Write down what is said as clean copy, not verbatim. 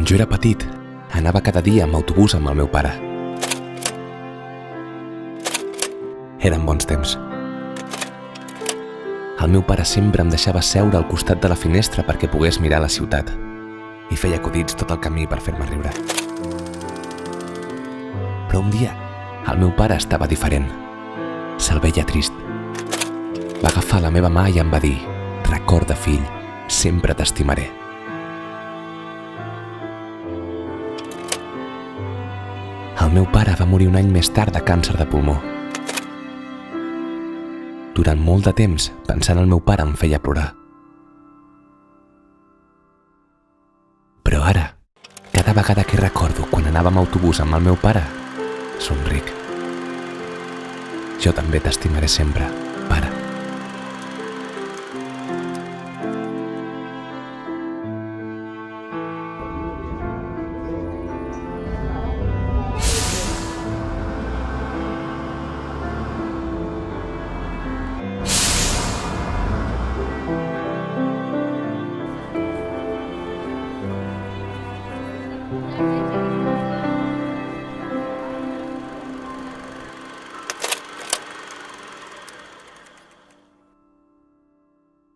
Quan jo era petit, anava cada dia amb autobús amb el meu pare. Eren bons temps. El meu pare sempre em deixava seure al costat de la finestra perquè pogués mirar la ciutat i feia acudits tot el camí per fer-me riure. Però un dia, el meu pare estava diferent. Se'l veia trist. Va agafar la meva mà i em va dir: «Recorda, fill, sempre t'estimaré». El meu pare va morir un any més tard de càncer de pulmó. Durant molt de temps, pensar en el meu pare em feia plorar. Però ara, cada vegada que recordo quan anava amb autobús amb el meu pare, somric. Jo també t'estimaré sempre, pare.